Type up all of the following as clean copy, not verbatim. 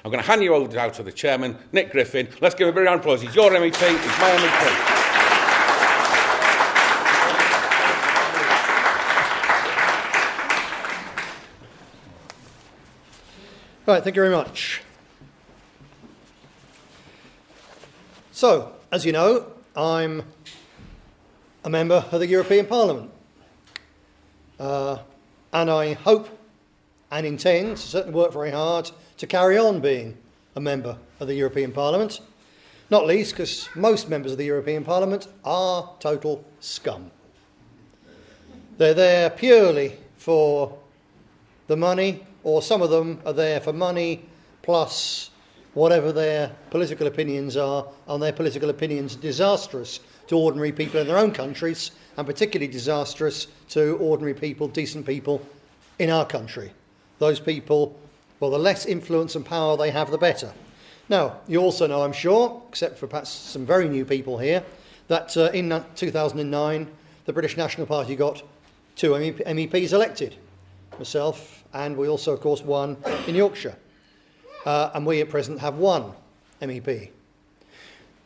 I'm going to hand you over now to the chairman, Nick Griffin. Let's give him a very round of applause. He's your MEP, he's my MEP. Right, thank you very much. So, as you know, I'm a member of the European Parliament. And I hope and intend to certainly work very hard to carry on being a member of the European Parliament, not least because most members of the European Parliament are total scum. They're there purely for the money, or some of them are there for money plus whatever their political opinions are, and their political opinions are disastrous to ordinary people in their own countries, and particularly disastrous to ordinary people, decent people in our country. Those people, well, the less influence and power they have, the better. Now, you also know, I'm sure, except for perhaps some very new people here, that in 2009, the British National Party got 2 MEPs elected, myself, and we also, of course, won in Yorkshire. And we at present have 1 MEP.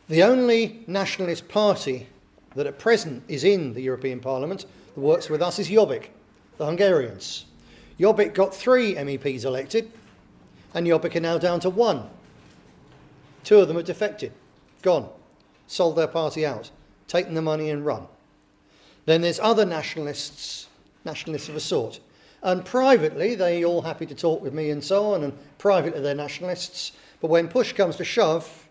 The only nationalist party that at present is in the European Parliament that works with us is Jobbik, the Hungarians. Jobbik got 3 MEPs elected, and Jobbik are now down to 1. 2 of them have defected, gone, sold their party out, taken the money and run. Then there's other nationalists of a sort. And privately, they're all happy to talk with me and so on, and privately they're nationalists. But when push comes to shove,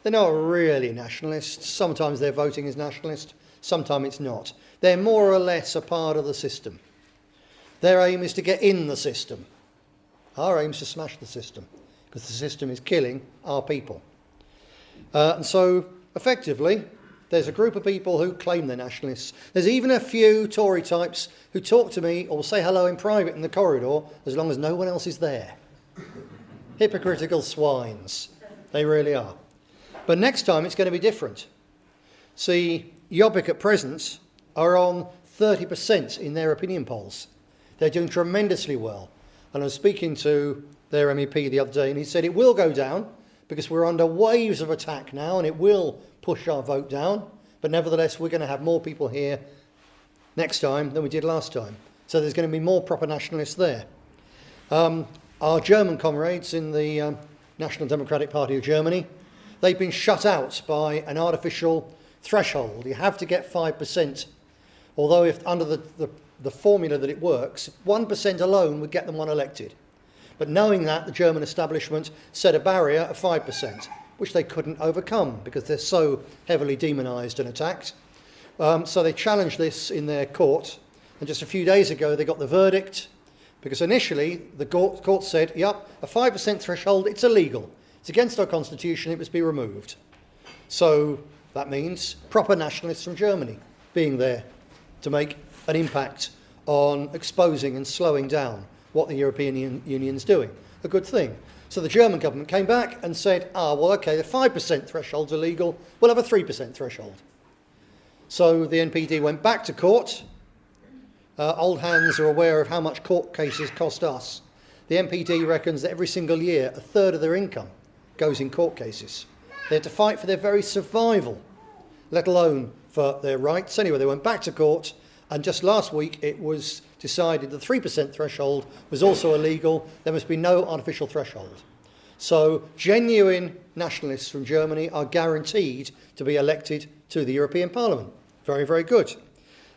they're not really nationalists. Sometimes their voting is nationalist, sometimes it's not. They're more or less a part of the system. Their aim is to get in the system. Our aim is to smash the system, because the system is killing our people. And so, effectively, there's a group of people who claim they're nationalists. There's even a few Tory types who talk to me or say hello in private in the corridor as long as no one else is there. Hypocritical swines. They really are. But next time it's going to be different. See, Jobbik at present are on 30% in their opinion polls. They're doing tremendously well. And I was speaking to their MEP the other day, and he said it will go down because we're under waves of attack now, and it will push our vote down. But nevertheless, we're going to have more people here next time than we did last time. So there's going to be more proper nationalists there. Our German comrades in the National Democratic Party of Germany, they've been shut out by an artificial threshold. You have to get 5%, although if under the formula that it works, 1% alone would get them 1 elected. But knowing that, the German establishment set a barrier of 5%, which they couldn't overcome because they're so heavily demonised and attacked. So they challenged this in their court, and just a few days ago they got the verdict, because initially the court said, yep, a 5% threshold, it's illegal. It's against our constitution, it must be removed. So that means proper nationalists from Germany being there to make an impact on exposing and slowing down what the European Union's doing. A good thing. So the German government came back and said, well, OK, the 5% threshold's illegal, we'll have a 3% threshold. So the NPD went back to court. Old hands are aware of how much court cases cost us. The NPD reckons that every single year, 1/3 of their income goes in court cases. They had to fight for their very survival, let alone for their rights. Anyway, they went back to court, and just last week it was decided the 3% threshold was also illegal. There must be no artificial threshold. So genuine nationalists from Germany are guaranteed to be elected to the European Parliament. Very, very good.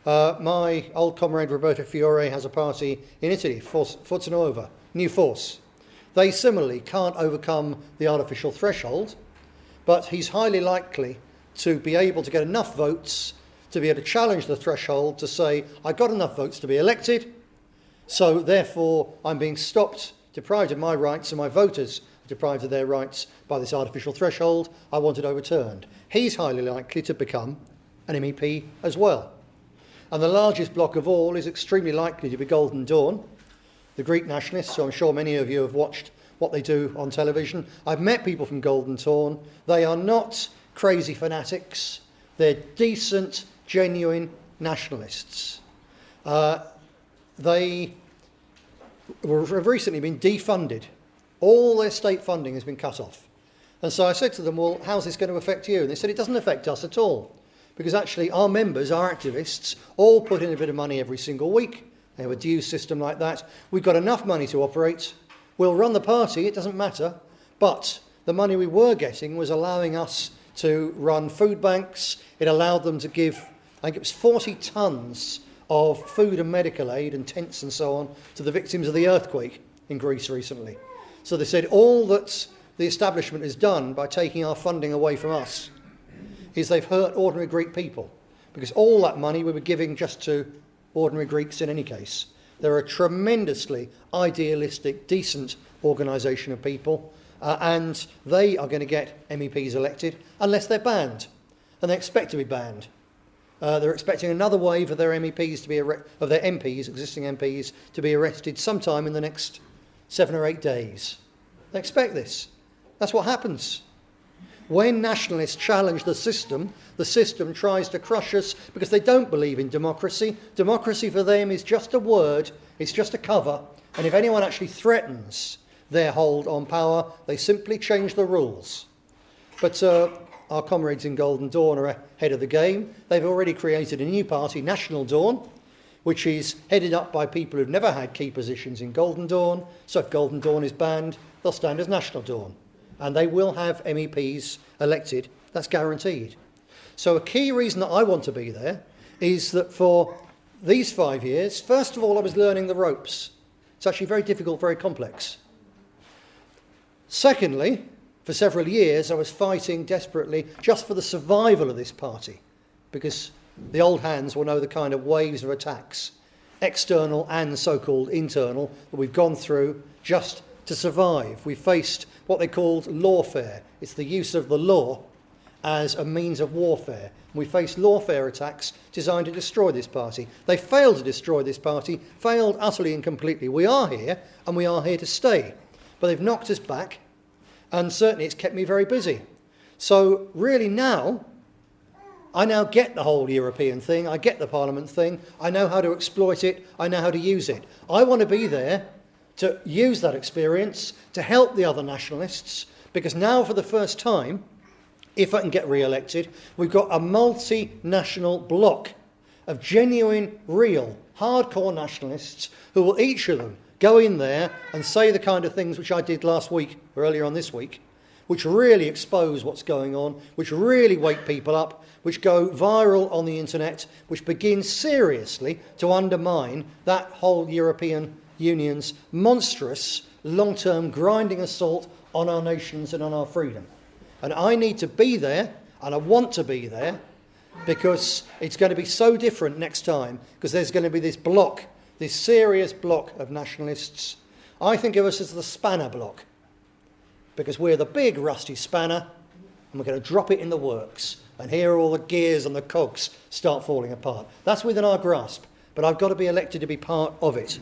My old comrade Roberto Fiore has a party in Italy, Forza Nuova, New Force. They similarly can't overcome the artificial threshold, but he's highly likely to be able to get enough votes to be able to challenge the threshold to say, I got enough votes to be elected, so therefore I'm being stopped, deprived of my rights, and my voters are deprived of their rights by this artificial threshold. I want it overturned. He's highly likely to become an MEP as well. And the largest bloc of all is extremely likely to be Golden Dawn, the Greek nationalists, so I'm sure many of you have watched what they do on television. I've met people from Golden Dawn. They are not crazy fanatics. They're decent, genuine nationalists. They have recently been defunded, All their state funding has been cut off. And so I said to them, well, how's this going to affect you? And they said, it doesn't affect us at all. Because actually our members, our activists, all put in a bit of money every single week. They have a dues system like that. We've got enough money to operate. We'll run the party, it doesn't matter. But the money we were getting was allowing us to run food banks. It allowed them to give, I think it was 40 tonnes of food and medical aid and tents and so on to the victims of the earthquake in Greece recently. So they said all that the establishment has done by taking our funding away from us is they've hurt ordinary Greek people, because all that money we were giving just to ordinary Greeks in any case. They're a tremendously idealistic, decent organisation of people, and they are going to get MEPs elected unless they're banned, and they expect to be banned. They're expecting another wave of their MEPs to be of their MPs, existing MPs, to be arrested sometime in the next 7 or 8 days. They expect this. That's what happens. When nationalists challenge the system tries to crush us because they don't believe in democracy. Democracy for them is just a word, it's just a cover, and if anyone actually threatens their hold on power, they simply change the rules. But our comrades in Golden Dawn are ahead of the game. They've already created a new party, National Dawn, which is headed up by people who've never had key positions in Golden Dawn. So if Golden Dawn is banned, they'll stand as National Dawn. And they will have MEPs elected. That's guaranteed. So a key reason that I want to be there is that for these 5 years, first of all, I was learning the ropes. It's actually very difficult, very complex. Secondly, for several years, I was fighting desperately just for the survival of this party, because the old hands will know the kind of waves of attacks, external and so-called internal, that we've gone through just to survive. We faced what they called lawfare. It's the use of the law as a means of warfare. We faced lawfare attacks designed to destroy this party. They failed to destroy this party, failed utterly and completely. We are here, and we are here to stay. But they've knocked us back, and certainly it's kept me very busy. So really now, I now get the whole European thing, I get the Parliament thing, I know how to exploit it, I know how to use it. I want to be there to use that experience to help the other nationalists, because now for the first time, if I can get re-elected, we've got a multinational bloc of genuine, real, hardcore nationalists who will each of them go in there and say the kind of things which I did last week, or earlier on this week, which really expose what's going on, which really wake people up, which go viral on the internet, which begin seriously to undermine that whole European Union's monstrous, long-term grinding assault on our nations and on our freedom. And I need to be there, and I want to be there, because it's going to be so different next time, because there's going to be this block, this serious block of nationalists. I think of us as the spanner block, because we're the big rusty spanner, and we're going to drop it in the works, and here all the gears and the cogs start falling apart. That's within our grasp, but I've got to be elected to be part of it.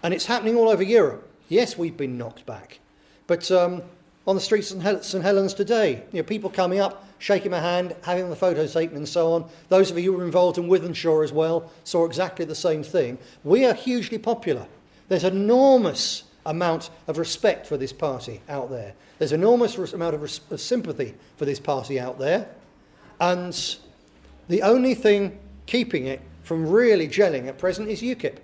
And it's happening all over Europe. Yes, we've been knocked back. But on the streets of St Helens today, people coming up, shaking my hand, having the photo taken and so on. Those of you who were involved in Withenshaw as well saw exactly the same thing. We are hugely popular. There's an enormous amount of respect for this party out there. There's an enormous amount of sympathy for this party out there. And the only thing keeping it from really gelling at present is UKIP.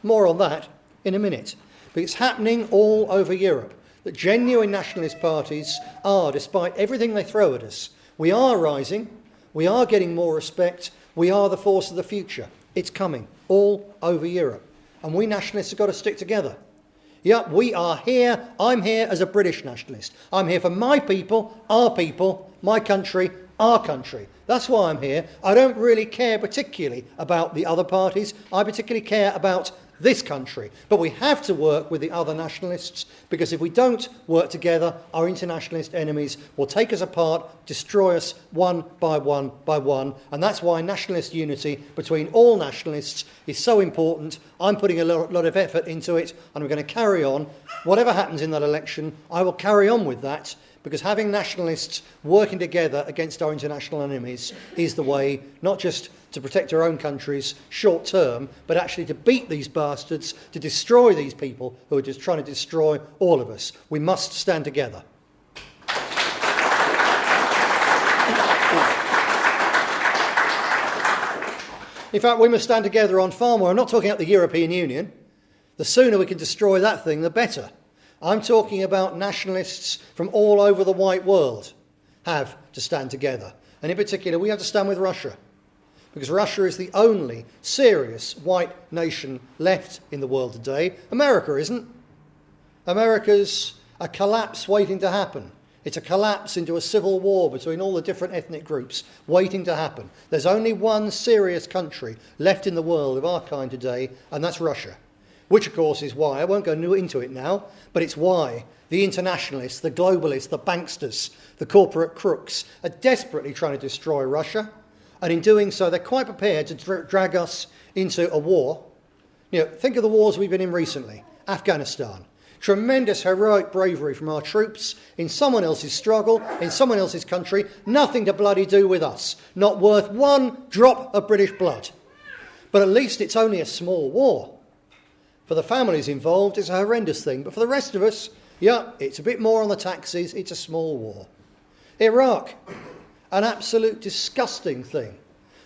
More on that in a minute. But it's happening all over Europe, that genuine nationalist parties are, despite everything they throw at us, we are rising, we are getting more respect, we are the force of the future. It's coming all over Europe. And we nationalists have got to stick together. Yeah, we are here. I'm here as a British nationalist. I'm here for my people, my country, our country. That's why I'm here. I don't really care particularly about the other parties. I particularly care about this country. But we have to work with the other nationalists, because if we don't work together, our internationalist enemies will take us apart, destroy us one by one by one. And that's why nationalist unity between all nationalists is so important. I'm putting a lot of effort into it, and I'm going to carry on. Whatever happens in that election, I will carry on with that, because having nationalists working together against our international enemies is the way, not just to protect our own countries short term, but actually to beat these bastards, to destroy these people who are just trying to destroy all of us. We must stand together. In fact, we must stand together on far more. I'm not talking about the European Union. The sooner we can destroy that thing, the better. I'm talking about nationalists from all over the white world have to stand together. And in particular, we have to stand with Russia, because Russia is the only serious white nation left in the world today. America isn't. America's a collapse waiting to happen. It's a collapse into a civil war between all the different ethnic groups waiting to happen. There's only one serious country left in the world of our kind today, and that's Russia. Which, of course, is why, I won't go into it now, but it's why the internationalists, the globalists, the banksters, the corporate crooks are desperately trying to destroy Russia. And in doing so, they're quite prepared to drag us into a war. You know, think of the wars we've been in recently. Afghanistan. Tremendous heroic bravery from our troops in someone else's struggle, in someone else's country. Nothing to bloody do with us. Not worth one drop of British blood. But at least it's only a small war. For the families involved, it's a horrendous thing. But for the rest of us, yeah, it's a bit more on the taxes. It's a small war. Iraq, an absolute disgusting thing,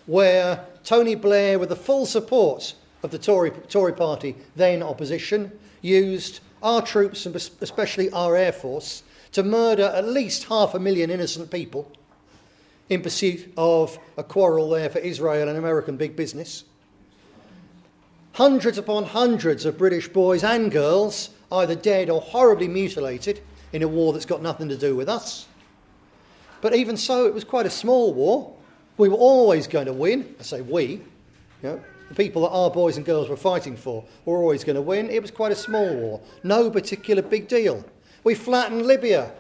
where Tony Blair, with the full support of the Tory party, then opposition, used our troops, and especially our Air Force, to murder at least 500,000 innocent people in pursuit of a quarrel there for Israel and American big business. Hundreds upon hundreds of British boys and girls either dead or horribly mutilated in a war that's got nothing to do with us. But even so, it was quite a small war. We were always going to win. I say we. You know, the people that our boys and girls were fighting for were always going to win. It was quite a small war. No particular big deal. We flattened Libya.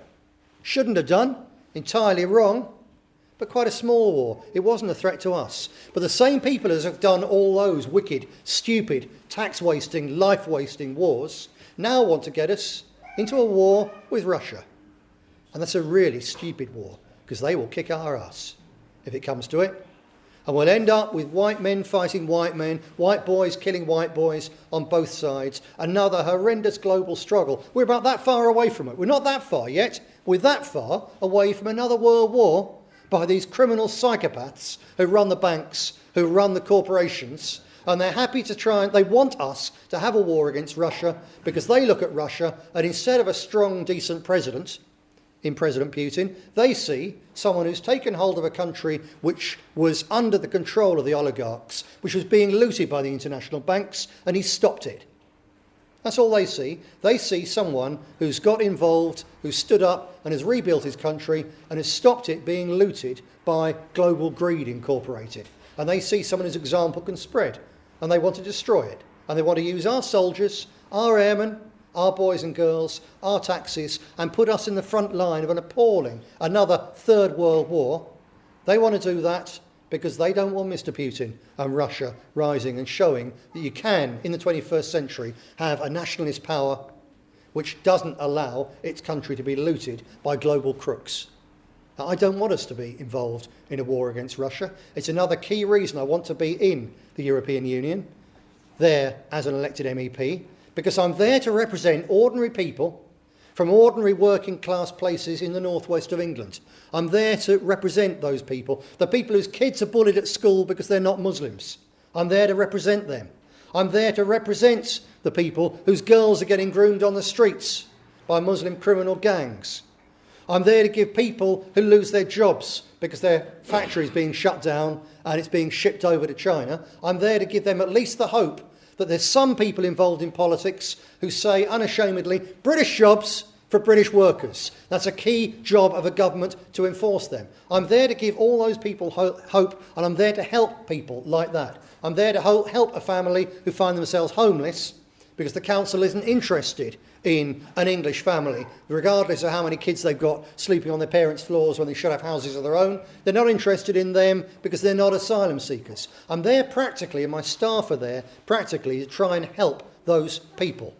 Shouldn't have done. Entirely wrong. But quite a small war. It wasn't a threat to us. But the same people as have done all those wicked, stupid, tax-wasting, life-wasting wars now want to get us into a war with Russia. And that's a really stupid war, because they will kick our ass if it comes to it. And we'll end up with white men fighting white men, white boys killing white boys on both sides. Another horrendous global struggle. We're about that far away from it. We're not that far yet. We're that far away from another world war by these criminal psychopaths who run the banks, who run the corporations. And they're happy to try and they want us to have a war against Russia, because they look at Russia and instead of a strong, decent president, in President Putin, they see someone who's taken hold of a country which was under the control of the oligarchs, which was being looted by the international banks, and he's stopped it. That's all they see. They see someone who's got involved, who stood up and has rebuilt his country and has stopped it being looted by global greed incorporated. And they see someone whose example can spread, and they want to destroy it. And they want to use our soldiers, our airmen, our boys and girls, our taxes, and put us in the front line of an appalling, another Third World War. They want to do that because they don't want Mr. Putin and Russia rising and showing that you can, in the 21st century, have a nationalist power which doesn't allow its country to be looted by global crooks. Now, I don't want us to be involved in a war against Russia. It's another key reason I want to be in the European Union, there as an elected MEP, because I'm there to represent ordinary people from ordinary working class places in the northwest of England. I'm there to represent those people, the people whose kids are bullied at school because they're not Muslims. I'm there to represent them. I'm there to represent the people whose girls are getting groomed on the streets by Muslim criminal gangs. I'm there to give people who lose their jobs because their factory is being shut down and it's being shipped over to China. I'm there to give them at least the hope that there's some people involved in politics who say unashamedly, British jobs for British workers. That's a key job of a government to enforce them. I'm there to give all those people hope, and I'm there to help people like that. I'm there to help a family who find themselves homeless because the council isn't interested in an English family, regardless of how many kids they've got sleeping on their parents' floors when they should have houses of their own. They're not interested in them because they're not asylum seekers. I'm there practically, and my staff are there practically to try and help those people.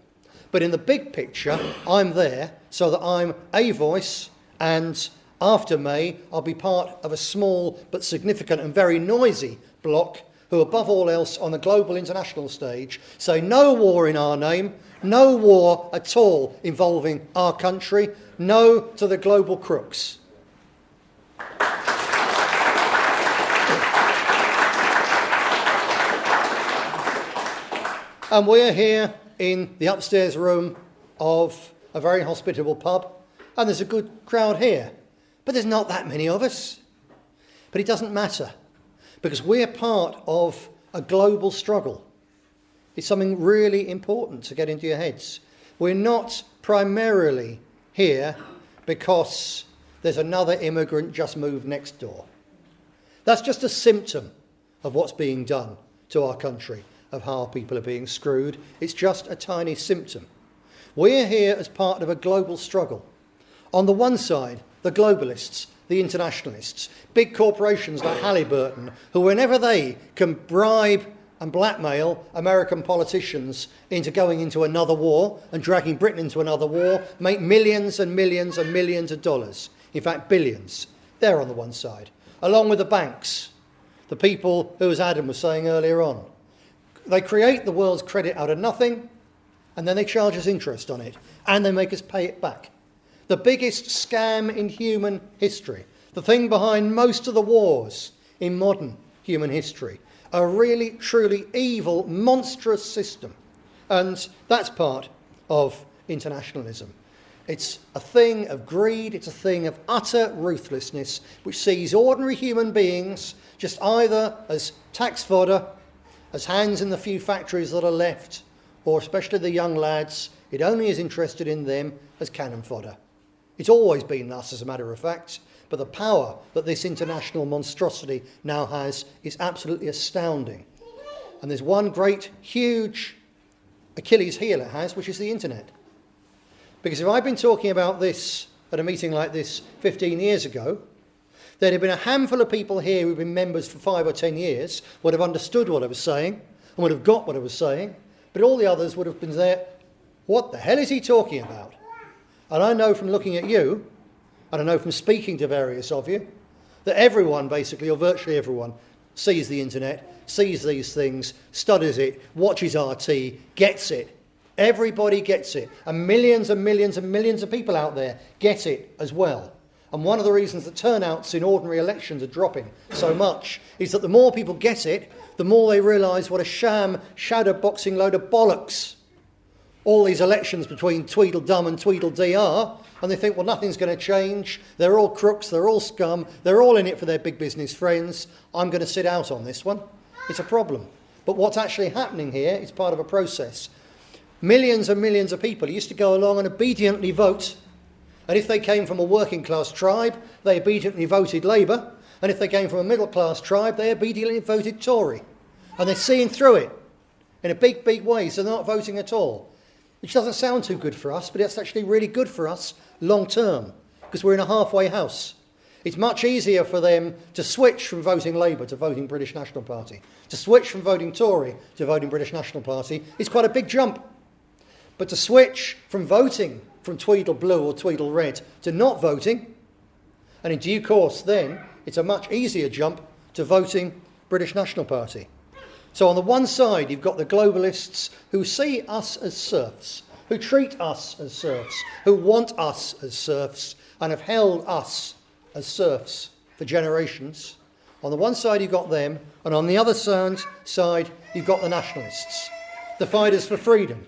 But in the big picture, I'm there so that I'm a voice And after May, I'll be part of a small but significant and very noisy bloc who, above all else, on the global international stage, say no war in our name, no war at all involving our country, no to the global crooks. And we're here in the upstairs room of a very hospitable pub, and there's a good crowd here. But there's not that many of us. But it doesn't matter, because we're part of a global struggle. It's something really important to get into your heads. We're not primarily here because there's another immigrant just moved next door. That's just a symptom of what's being done to our country, of how people are being screwed. It's just a tiny symptom. We're here as part of a global struggle. On the one side, the globalists, the internationalists, big corporations like Halliburton, who whenever they can bribe and blackmail American politicians into going into another war and dragging Britain into another war, make millions and millions and millions of dollars. In fact, billions. They're on the one side. Along with the banks, the people who, as Adam was saying earlier on, they create the world's credit out of nothing, and then they charge us interest on it, and they make us pay it back. The biggest scam in human history, the thing behind most of the wars in modern human history, a really, truly evil, monstrous system. And that's part of internationalism. It's a thing of greed, it's a thing of utter ruthlessness, which sees ordinary human beings just either as tax fodder, as hands in the few factories that are left, or especially the young lads, it only is interested in them as cannon fodder. It's always been thus, as a matter of fact, but the power that this international monstrosity now has is absolutely astounding. And there's one great, huge Achilles heel it has, which is the internet. Because if I'd been talking about this at a meeting like this 15 years ago, there'd have been a handful of people here who've been members for 5 or 10 years, would have understood what I was saying, and would have got what I was saying, but all the others would have been there, what the hell is he talking about? And I know from looking at you, and I know from speaking to various of you, that everyone basically, or virtually everyone, sees the internet, sees these things, studies it, watches RT, gets it. Everybody gets it. And millions and millions and millions of people out there get it as well. And one of the reasons that turnouts in ordinary elections are dropping so much is that the more people get it, the more they realise what a sham, shadow-boxing load of bollocks all these elections between Tweedledum and Tweedledee are, and they think, well, nothing's going to change. They're all crooks, they're all scum, they're all in it for their big business friends. I'm going to sit out on this one. It's a problem. But what's actually happening here is part of a process. Millions and millions of people used to go along and obediently vote. And if they came from a working class tribe, they obediently voted Labour. And if they came from a middle class tribe, they obediently voted Tory. And they're seeing through it in a big, big way, so they're not voting at all. Which doesn't sound too good for us, but it's actually really good for us long term, because we're in a halfway house. It's much easier for them to switch from voting Labour to voting British National Party. To switch from voting Tory to voting British National Party is quite a big jump. But to switch from voting from Tweedle Blue or Tweedle Red to not voting, and in due course then, it's a much easier jump to voting British National Party. So on the one side, you've got the globalists who see us as serfs, who treat us as serfs, who want us as serfs, and have held us as serfs for generations. On the one side, you've got them, and on the other side, you've got the nationalists, the fighters for freedom,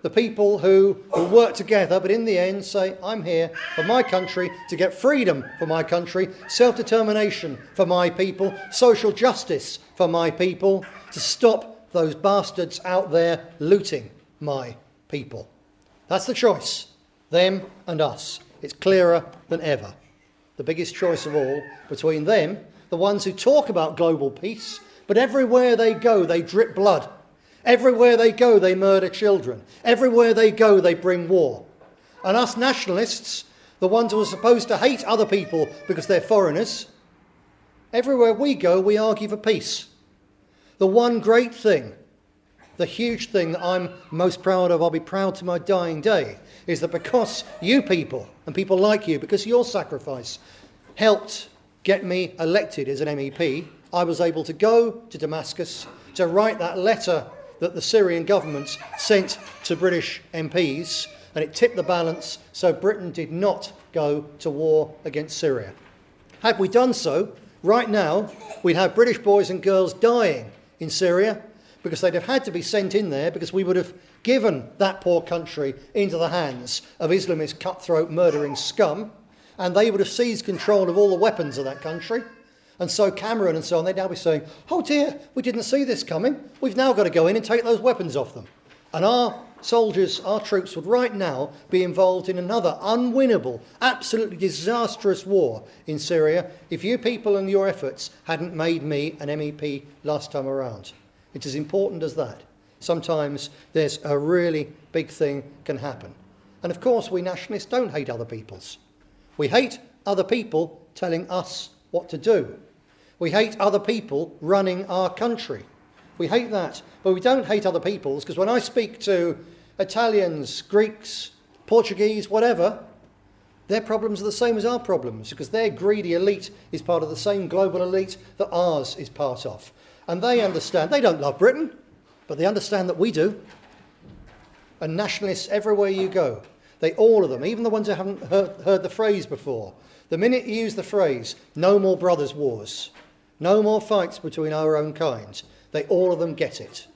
the people who work together, but in the end say, I'm here for my country, to get freedom for my country, self-determination for my people, social justice for my people, to stop those bastards out there looting my people. That's the choice, them and us. It's clearer than ever. The biggest choice of all between them, the ones who talk about global peace, but everywhere they go, they drip blood. Everywhere they go, they murder children. Everywhere they go, they bring war. And us nationalists, the ones who are supposed to hate other people because they're foreigners, everywhere we go, we argue for peace. The one great thing the huge thing that I'm most proud of, I'll be proud to my dying day, is that because you people, and people like you, because your sacrifice helped get me elected as an MEP, I was able to go to Damascus to write that letter that the Syrian government sent to British MPs, and it tipped the balance so Britain did not go to war against Syria. Had we done so, right now, we'd have British boys and girls dying in Syria because they'd have had to be sent in there because we would have given that poor country into the hands of Islamist cutthroat murdering scum, and they would have seized control of all the weapons of that country. And so Cameron and so on, they'd now be saying, oh dear, we didn't see this coming. We've now got to go in and take those weapons off them. And our soldiers, our troops would right now be involved in another unwinnable, absolutely disastrous war in Syria if you people and your efforts hadn't made me an MEP last time around. It's as important as that. Sometimes there's a really big thing can happen. And of course, we nationalists don't hate other peoples. We hate other people telling us what to do. We hate other people running our country. We hate that. But we don't hate other peoples, because when I speak to Italians, Greeks, Portuguese, whatever, their problems are the same as our problems, because their greedy elite is part of the same global elite that ours is part of. And they understand, they don't love Britain, but they understand that we do. And nationalists everywhere you go, they, all of them, even the ones who haven't heard the phrase before, the minute you use the phrase, no more brothers' wars, no more fights between our own kind, they all of them get it.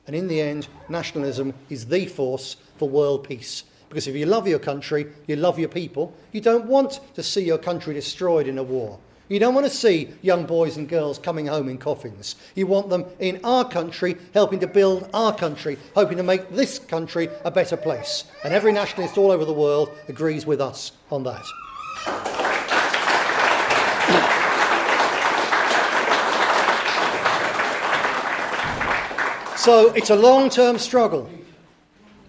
And in the end, nationalism is the force for world peace. Because if you love your country, you love your people, you don't want to see your country destroyed in a war. You don't want to see young boys and girls coming home in coffins. You want them in our country, helping to build our country, hoping to make this country a better place. And every nationalist all over the world agrees with us on that. So it's a long-term struggle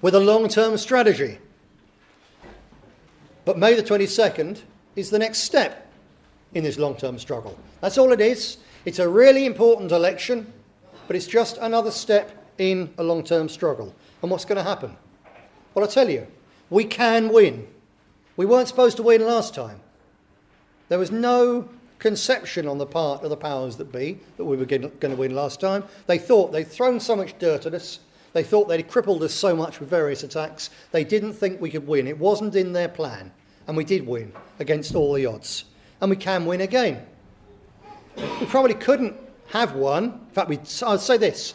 with a long-term strategy. But May the 22nd is the next step in this long-term struggle. That's all it is. It's a really important election, but it's just another step in a long-term struggle. And what's going to happen? Well, I'll tell you, we can win. We weren't supposed to win last time. There was no conception on the part of the powers that be that we were going to win last time. They thought they'd thrown so much dirt at us. They thought they'd crippled us so much with various attacks. They didn't think we could win. It wasn't in their plan. And we did win against all the odds. And we can win again. We probably couldn't have won. In fact, I'd say this.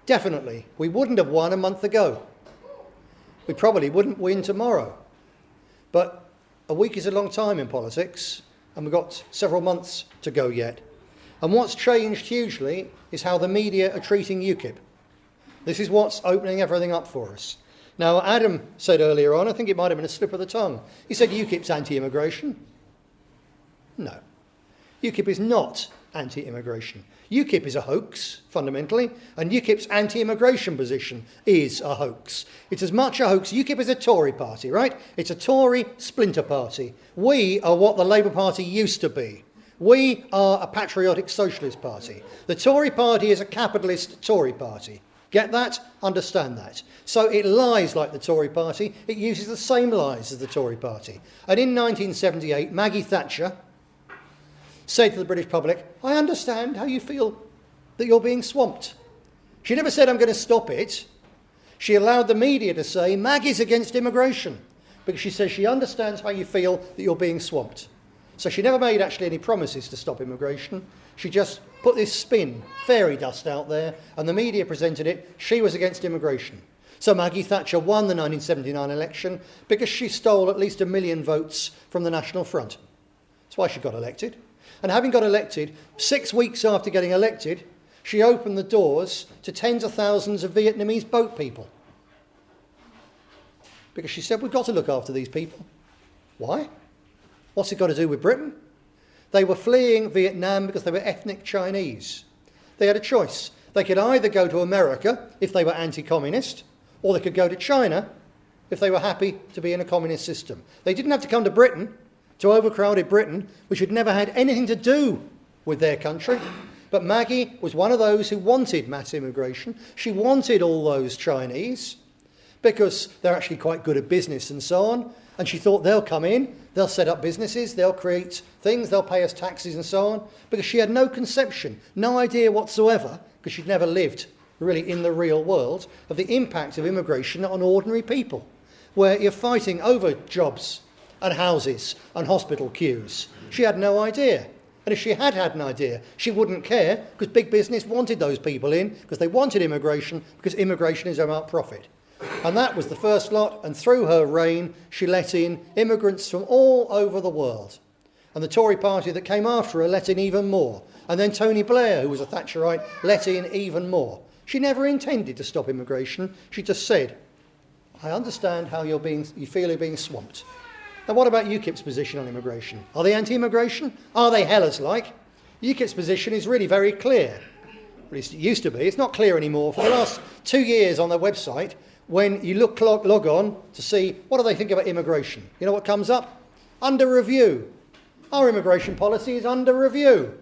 Definitely, we wouldn't have won a month ago. We probably wouldn't win tomorrow. But a week is a long time in politics. And we've got several months to go yet. And what's changed hugely is how the media are treating UKIP. This is what's opening everything up for us. Now, Adam said earlier on, I think it might have been a slip of the tongue, he said UKIP's anti-immigration. No. UKIP is not anti-immigration. UKIP is a hoax, fundamentally, and UKIP's anti-immigration position is a hoax. It's as much a hoax. UKIP is a Tory party, right? It's a Tory splinter party. We are what the Labour Party used to be. We are a patriotic socialist party. The Tory party is a capitalist Tory party. Get that? Understand that. So it lies like the Tory party. It uses the same lies as the Tory party. And in 1978, Maggie Thatcher said to the British public, I understand how you feel that you're being swamped. She never said, I'm going to stop it. She allowed the media to say, Maggie's against immigration, because she says she understands how you feel that you're being swamped. So she never made actually any promises to stop immigration. She just put this spin, fairy dust out there, and the media presented it. She was against immigration. So Maggie Thatcher won the 1979 election because she stole at least 1 million votes from the National Front. That's why she got elected. And having got elected, 6 weeks after getting elected, she opened the doors to tens of thousands of Vietnamese boat people. Because she said, we've got to look after these people. Why? What's it got to do with Britain? They were fleeing Vietnam because they were ethnic Chinese. They had a choice. They could either go to America if they were anti-communist, or they could go to China if they were happy to be in a communist system. They didn't have to come to Britain, to overcrowded Britain, which had never had anything to do with their country. But Maggie was one of those who wanted mass immigration. She wanted all those Chinese because they're actually quite good at business and so on. And she thought they'll come in, they'll set up businesses, they'll create things, they'll pay us taxes and so on. Because she had no conception, no idea whatsoever, because she'd never lived really in the real world, of the impact of immigration on ordinary people, where you're fighting over jobs and houses and hospital queues. She had no idea. And if she had had an idea, she wouldn't care, because big business wanted those people in, because they wanted immigration, because immigration is about profit. And that was the first lot, and through her reign, she let in immigrants from all over the world. And the Tory party that came after her let in even more. And then Tony Blair, who was a Thatcherite, let in even more. She never intended to stop immigration. She just said, I understand how you feel you're being swamped. Now, what about UKIP's position on immigration? Are they anti-immigration? Are they Hellers-like? UKIP's position is really very clear. At least it used to be. It's not clear anymore. For the last 2 years on their website, when you log on to see what do they think about immigration, you know what comes up? Under review. Our immigration policy is under review.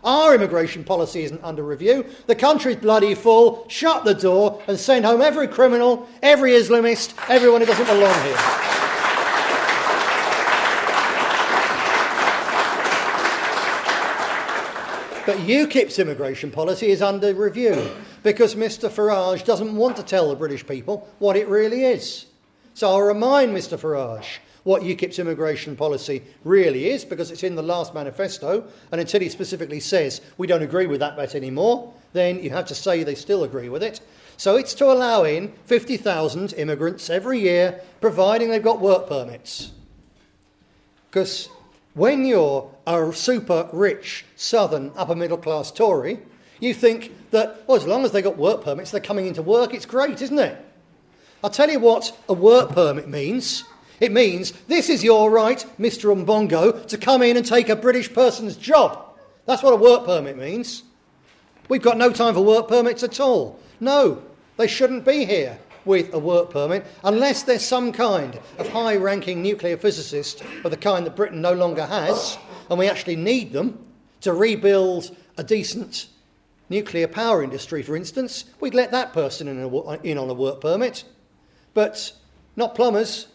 Our immigration policy isn't under review. The country's bloody full. Shut the door and send home every criminal, every Islamist, everyone who doesn't belong here. But UKIP's immigration policy is under review because Mr Farage doesn't want to tell the British people what it really is. So I'll remind Mr Farage what UKIP's immigration policy really is, because it's in the last manifesto, and until he specifically says we don't agree with that bit anymore, then you have to say they still agree with it. So it's to allow in 50,000 immigrants every year, providing they've got work permits. Because when you're a super rich, southern, upper middle class Tory, you think that, well, as long as they've got work permits, they're coming into work, it's great, isn't it? I'll tell you what a work permit means. It means this is your right, Mr Umbongo, to come in and take a British person's job. That's what a work permit means. We've got no time for work permits at all. No, they shouldn't be here with a work permit unless there's some kind of high-ranking nuclear physicist of the kind that Britain no longer has, and we actually need them to rebuild a decent nuclear power industry, for instance. We'd let that person in on a work permit. But not plumbers,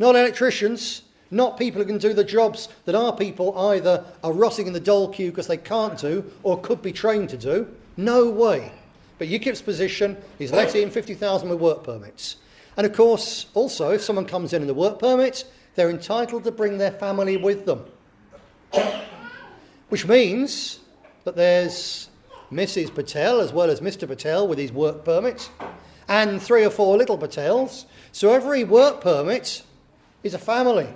not electricians, not people who can do the jobs that our people either are rotting in the dole queue because they can't do or could be trained to do. No way. But UKIP's position is let in 50,000 with work permits. And of course, also, if someone comes in a work permit, they're entitled to bring their family with them. Which means that there's Mrs Patel as well as Mr Patel with his work permit, and 3 or 4 little Patels. So every work permit is a family.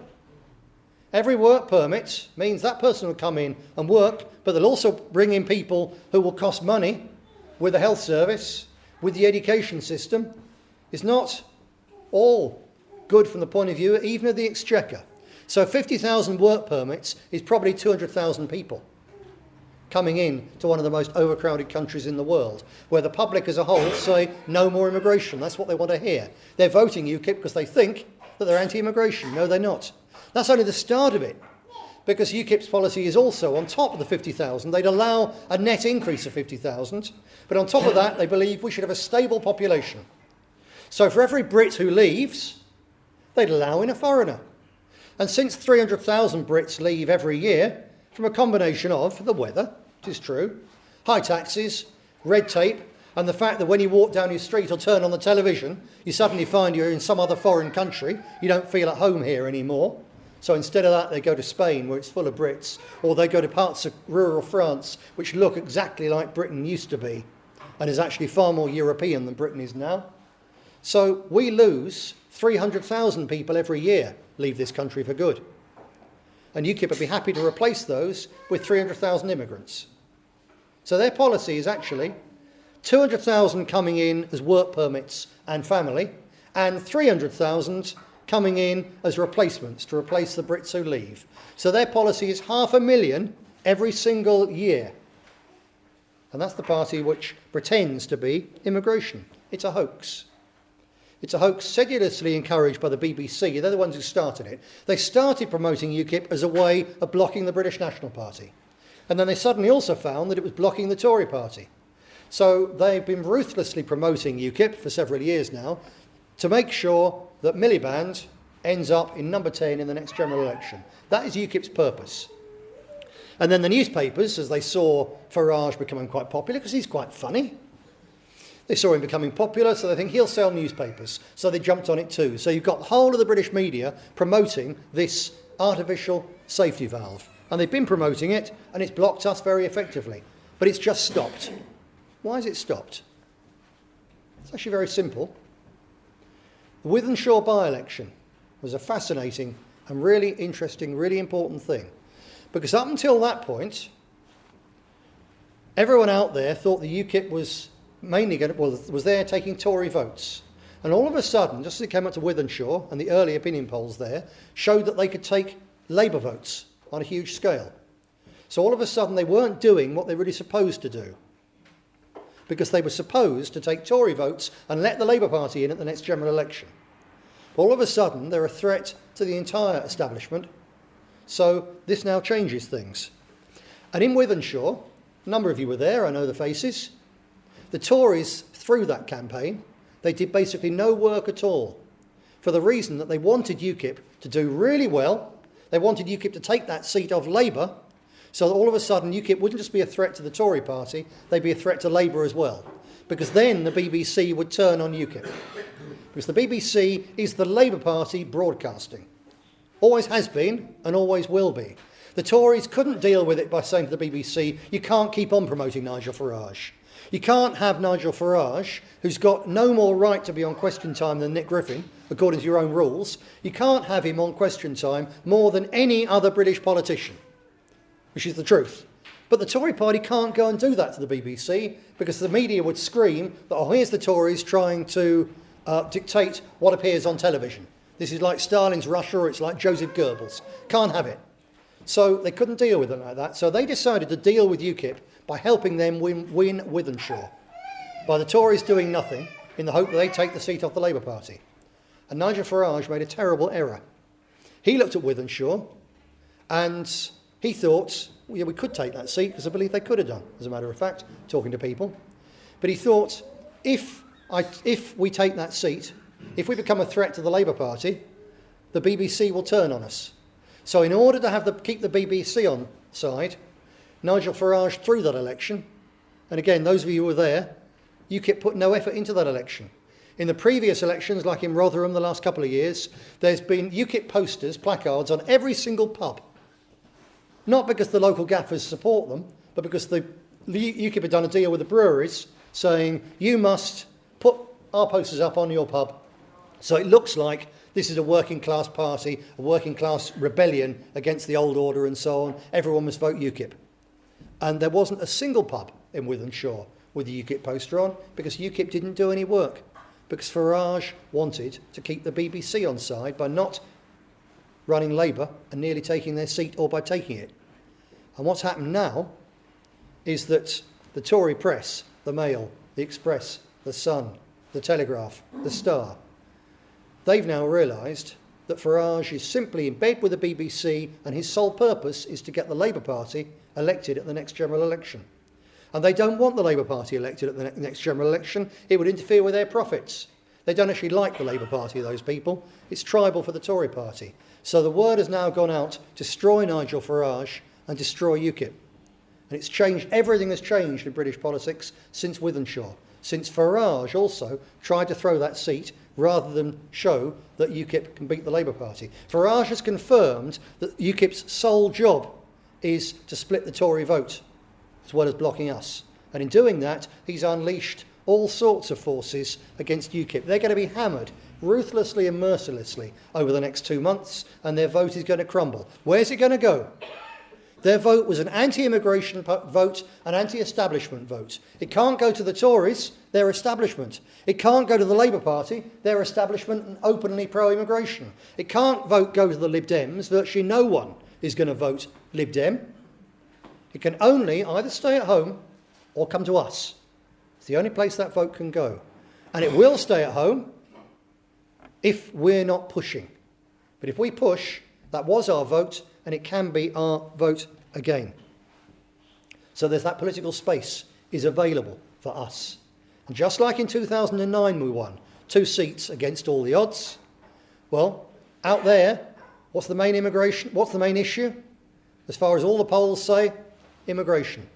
Every work permit means that person will come in and work, but they'll also bring in people who will cost money with the health service, with the education system. It's not all good from the point of view even of the Exchequer. So 50,000 work permits is probably 200,000 people coming in to one of the most overcrowded countries in the world, where the public as a whole say no more immigration. That's what they want to hear. They're voting UKIP because they think that they're anti-immigration. No, they're not. That's only the start of it, because UKIP's policy is also, on top of the 50,000, they'd allow a net increase of 50,000, but on top of that, they believe we should have a stable population. So for every Brit who leaves, they'd allow in a foreigner. And since 300,000 Brits leave every year, from a combination of the weather, which is true, high taxes, red tape, and the fact that when you walk down your street or turn on the television, you suddenly find you're in some other foreign country, you don't feel at home here anymore. So instead of that, they go to Spain, where it's full of Brits, or they go to parts of rural France, which look exactly like Britain used to be, and is actually far more European than Britain is now. So we lose 300,000 people every year leave this country for good. And UKIP would be happy to replace those with 300,000 immigrants. So their policy is actually 200,000 coming in as work permits and family, and 300,000 coming in as replacements to replace the Brits who leave. So their policy is 500,000 every single year. And that's the party which pretends to be immigration. It's a hoax. It's a hoax sedulously encouraged by the BBC. They're the ones who started it. They started promoting UKIP as a way of blocking the British National Party. And then they suddenly also found that it was blocking the Tory party. So they've been ruthlessly promoting UKIP for several years now to make sure that Miliband ends up in number 10 in the next general election. That is UKIP's purpose. And then the newspapers, as they saw Farage becoming quite popular, because he's quite funny, they saw him becoming popular, so they think he'll sell newspapers. So they jumped on it too. So you've got the whole of the British media promoting this artificial safety valve. And they've been promoting it, and it's blocked us very effectively. But it's just stopped. Why has it stopped? It's actually very simple. The Withenshaw by-election was a fascinating and really interesting, really important thing. Because up until that point, everyone out there thought the UKIP was mainly was there taking Tory votes. And all of a sudden, just as it came up to Withenshaw, and the early opinion polls there showed that they could take Labour votes on a huge scale. So all of a sudden they weren't doing what they were really supposed to do, because they were supposed to take Tory votes and let the Labour Party in at the next general election. But all of a sudden they're a threat to the entire establishment, so this now changes things. And in Withenshaw, a number of you were there, I know the faces, the Tories, through that campaign, they did basically no work at all, for the reason that they wanted UKIP to do really well. They wanted UKIP to take that seat off Labour, so that all of a sudden UKIP wouldn't just be a threat to the Tory party, they'd be a threat to Labour as well. Because then the BBC would turn on UKIP. Because the BBC is the Labour Party broadcasting. Always has been and always will be. The Tories couldn't deal with it by saying to the BBC, you can't keep on promoting Nigel Farage. You can't have Nigel Farage, who's got no more right to be on Question Time than Nick Griffin, according to your own rules. You can't have him on Question Time more than any other British politician, which is the truth. But the Tory party can't go and do that to the BBC, because the media would scream that, oh, here's the Tories trying to dictate what appears on television. This is like Stalin's Russia, or it's like Joseph Goebbels. Can't have it. So they couldn't deal with it like that. So they decided to deal with UKIP by helping them win Withenshaw, by the Tories doing nothing in the hope that they take the seat off the Labour Party. And Nigel Farage made a terrible error. He looked at Withenshaw and he thought, well, yeah, we could take that seat, because I believe they could have done, as a matter of fact, talking to people. But he thought, if we take that seat, if we become a threat to the Labour Party, the BBC will turn on us. So in order to keep the BBC on side, Nigel Farage threw that election. And again, those of you who were there, UKIP put no effort into that election. In the previous elections, like in Rotherham the last couple of years, there's been UKIP posters, placards on every single pub. Not because the local gaffers support them, but because the UKIP had done a deal with the breweries saying, you must put our posters up on your pub. So it looks like this is a working class party, a working class rebellion against the old order and so on. Everyone must vote UKIP. And there wasn't a single pub in Withenshaw with the UKIP poster on, because UKIP didn't do any work. Because Farage wanted to keep the BBC on side by not running Labour and nearly taking their seat, or by taking it. And what's happened now is that the Tory press, the Mail, the Express, the Sun, the Telegraph, the Star, they've now realised that Farage is simply in bed with the BBC, and his sole purpose is to get the Labour Party elected at the next general election. And they don't want the Labour Party elected at the next general election. It would interfere with their profits. They don't actually like the Labour Party, those people. It's tribal for the Tory party. So the word has now gone out, destroy Nigel Farage and destroy UKIP. And it's changed, everything has changed in British politics since Withenshaw, since Farage also tried to throw that seat rather than show that UKIP can beat the Labour Party. Farage has confirmed that UKIP's sole job is to split the Tory vote, as well as blocking us. And in doing that, he's unleashed all sorts of forces against UKIP. They're going to be hammered ruthlessly and mercilessly over the next 2 months, and their vote is going to crumble. Where's it going to go? Their vote was an anti-immigration vote, an anti-establishment vote. It can't go to the Tories, they're establishment. It can't go to the Labour Party, they're establishment and openly pro-immigration. It can't go to the Lib Dems, virtually no one is going to vote Lib Dem. It can only either stay at home or come to us. It's the only place that vote can go. And it will stay at home if we're not pushing. But if we push, that was our vote, and it can be our vote again. So there's that political space is available for us. And just like in 2009 we won 2 seats against all the odds, well, out there, what's the main issue? As far as all the polls say, immigration.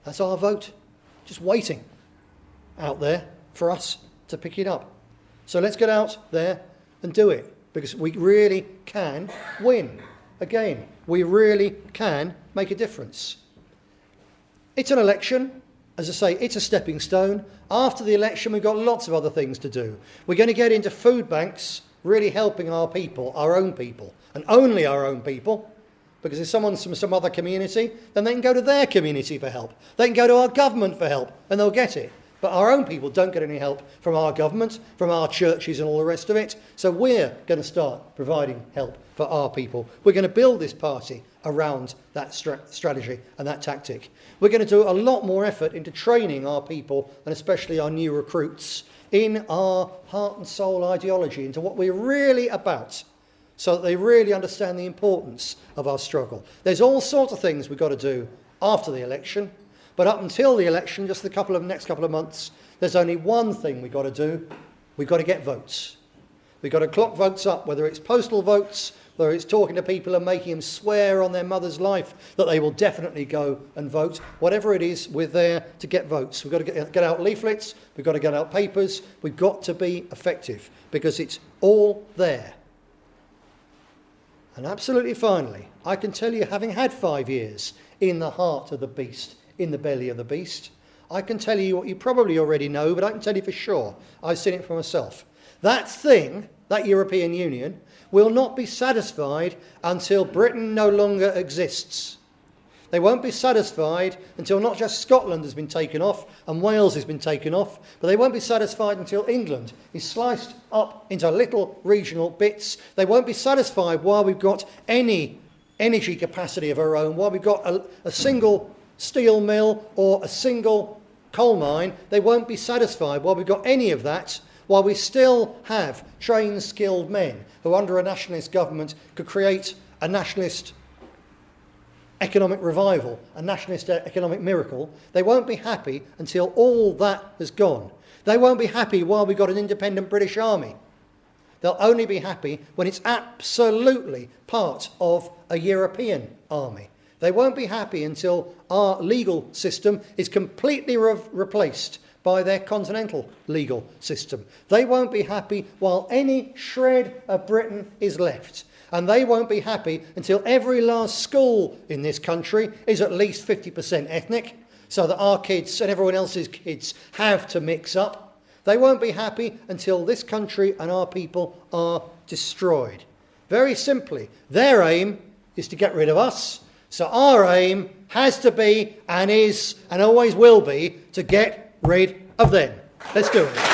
That's our vote, just waiting out there for us to pick it up. So let's get out there and do it, because we really can win. Again, we really can make a difference. It's an election. As I say, it's a stepping stone. After the election, we've got lots of other things to do. We're going to get into food banks, really helping our people, our own people, and only our own people. Because if someone's from some other community, then they can go to their community for help. They can go to our government for help, and they'll get it. But our own people don't get any help from our government, from our churches and all the rest of it. So we're going to start providing help for our people. We're going to build this party around that strategy and that tactic. We're going to do a lot more effort into training our people, and especially our new recruits, in our heart and soul ideology, into what we're really about, so that they really understand the importance of our struggle. There's all sorts of things we've got to do after the election, but up until the election, just the next couple of months, there's only one thing we've got to do. We've got to get votes. We've got to clock votes up, whether it's postal votes, whether it's talking to people and making them swear on their mother's life that they will definitely go and vote. Whatever it is, we're there to get votes. We've got to get out leaflets. We've got to get out papers. We've got to be effective, because it's all there. And absolutely finally, I can tell you, having had 5 years in the heart of the beast, in the belly of the beast, I can tell you what you probably already know, but I can tell you for sure. I've seen it for myself. That thing, that European Union, will not be satisfied until Britain no longer exists. They won't be satisfied until not just Scotland has been taken off and Wales has been taken off, but they won't be satisfied until England is sliced up into little regional bits. They won't be satisfied while we've got any energy capacity of our own, while we've got a single steel mill or a single coal mine. They won't be satisfied while we've got any of that, while we still have trained, skilled men who, under a nationalist government, could create a nationalist economic revival, a nationalist economic miracle. They won't be happy until all that has gone. They won't be happy while we've got an independent British army. They'll only be happy when it's absolutely part of a European army. They won't be happy until our legal system is completely replaced by their continental legal system. They won't be happy while any shred of Britain is left. And they won't be happy until every last school in this country is at least 50% ethnic, so that our kids and everyone else's kids have to mix up. They won't be happy until this country and our people are destroyed. Very simply, their aim is to get rid of us. So our aim has to be, and is, and always will be, to get rid of them. Let's do it.